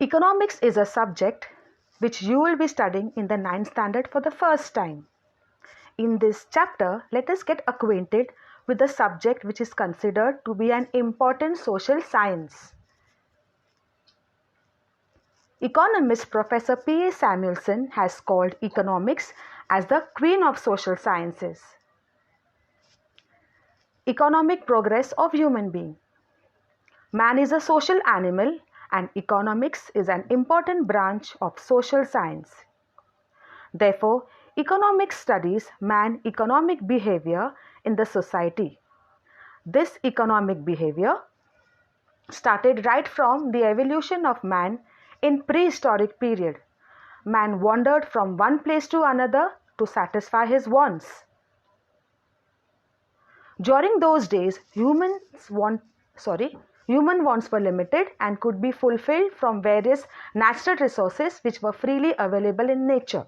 Economics is a subject which you will be studying in the 9th standard for the first time. In this chapter, let us get acquainted with the subject which is considered to be an important social science. Economist Professor P. A. Samuelson has called economics as the queen of social sciences. Economic progress of human being. Man is a social animal and economics is an important branch of social science. Therefore, economics studies man's economic behavior in the society. This economic behavior started right from the evolution of man in prehistoric period. Man wandered from one place to another to satisfy his wants. During those days, human wants were limited and could be fulfilled from various natural resources which were freely available in nature.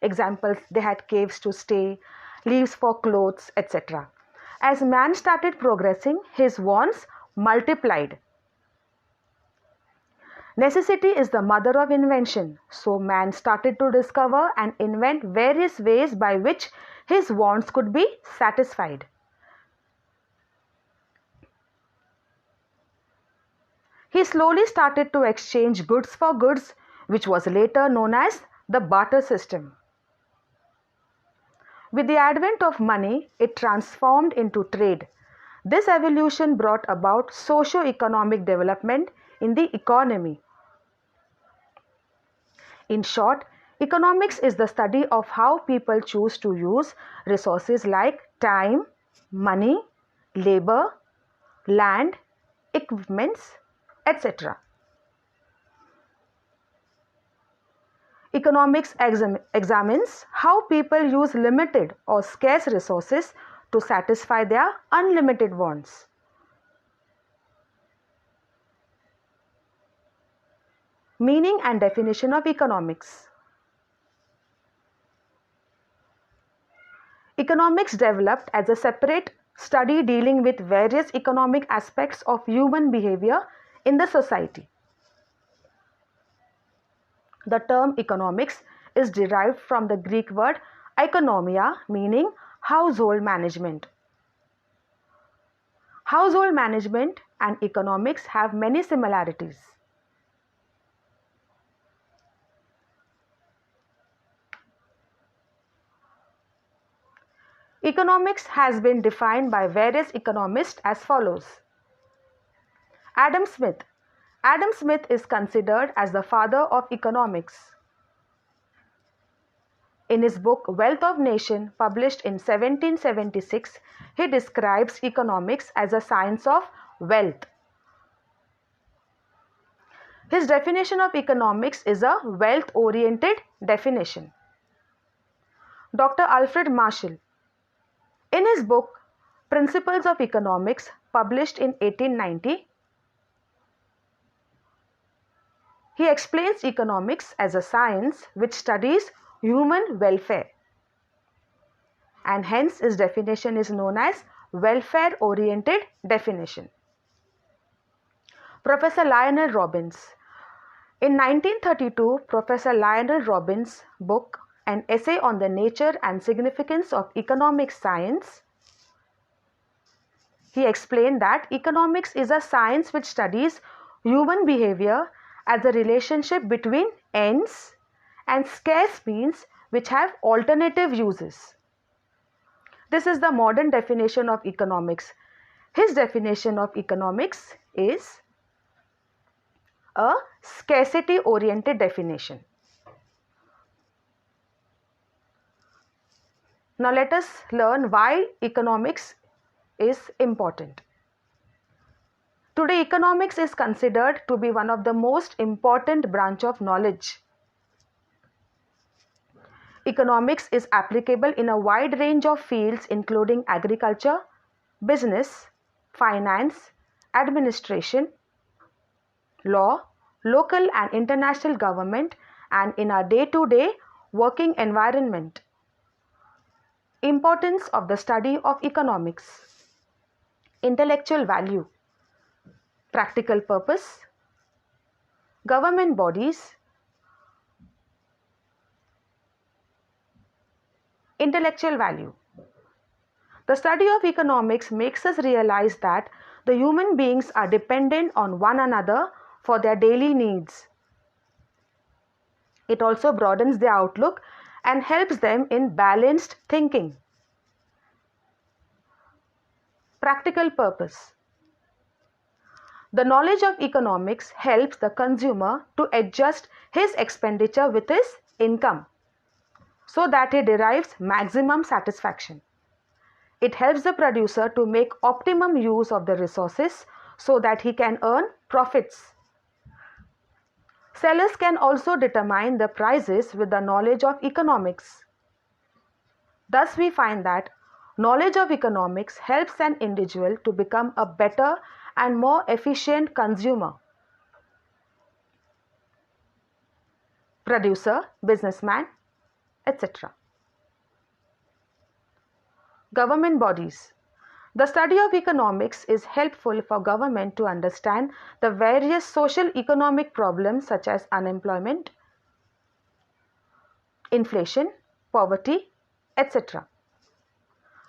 Examples, they had caves to stay, leaves for clothes, etc. As man started progressing, his wants multiplied. Necessity is the mother of invention, so man started to discover and invent various ways by which his wants could be satisfied. He slowly started to exchange goods for goods, which was later known as the barter system. With the advent of money, it transformed into trade. This evolution brought about socio-economic development in the economy. In short, economics is the study of how people choose to use resources like time, money, labor, land, equipments, etc. Economics examines how people use limited or scarce resources to satisfy their unlimited wants. Meaning and definition of economics. Economics developed as a separate study dealing with various economic aspects of human behavior in the society. The term economics is derived from the Greek word oikonomia, meaning household management. Household management and economics have many similarities. Economics has been defined by various economists as follows. Adam Smith. Adam Smith is considered as the father of economics. In his book Wealth of Nations, published in 1776, he describes economics as a science of wealth. His definition of economics is a wealth-oriented definition. Dr. Alfred Marshall. In his book Principles of Economics, published in 1890, he explains economics as a science which studies human welfare, and hence his definition is known as welfare-oriented definition. Professor Lionel Robbins. In 1932, Professor Lionel Robbins' book, An Essay on the Nature and Significance of Economic Science, he explained that economics is a science which studies human behavior as a relationship between ends and scarce means which have alternative uses. This is the modern definition of economics. His definition of economics is a scarcity-oriented definition. Now let us learn why economics is important. Today, economics is considered to be one of the most important branch of knowledge. Economics is applicable in a wide range of fields including agriculture, business, finance, administration, law, local and international government, and in our day-to-day working environment. Importance of the study of economics. Intellectual value. Practical purpose. Government bodies, intellectual value. The study of economics makes us realize that the human beings are dependent on one another for their daily needs. It also broadens their outlook and helps them in balanced thinking. Practical purpose. The knowledge of economics helps the consumer to adjust his expenditure with his income so that he derives maximum satisfaction. It helps the producer to make optimum use of the resources so that he can earn profits. Sellers can also determine the prices with the knowledge of economics. Thus, we find that knowledge of economics helps an individual to become a better and more efficient consumer. Producer, businessman, etc. Government bodies. The study of economics is helpful for government to understand the various social economic problems such as unemployment, inflation, poverty, etc.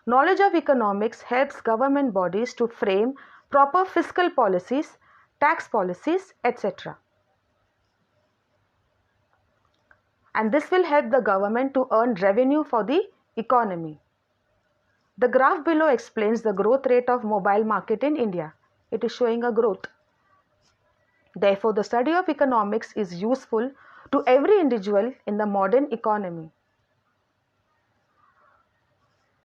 Knowledge of economics helps government bodies to frame proper fiscal policies, tax policies, etc. And this will help the government to earn revenue for the economy. The graph below explains the growth rate of mobile market in India. It is showing a growth. Therefore, the study of economics is useful to every individual in the modern economy.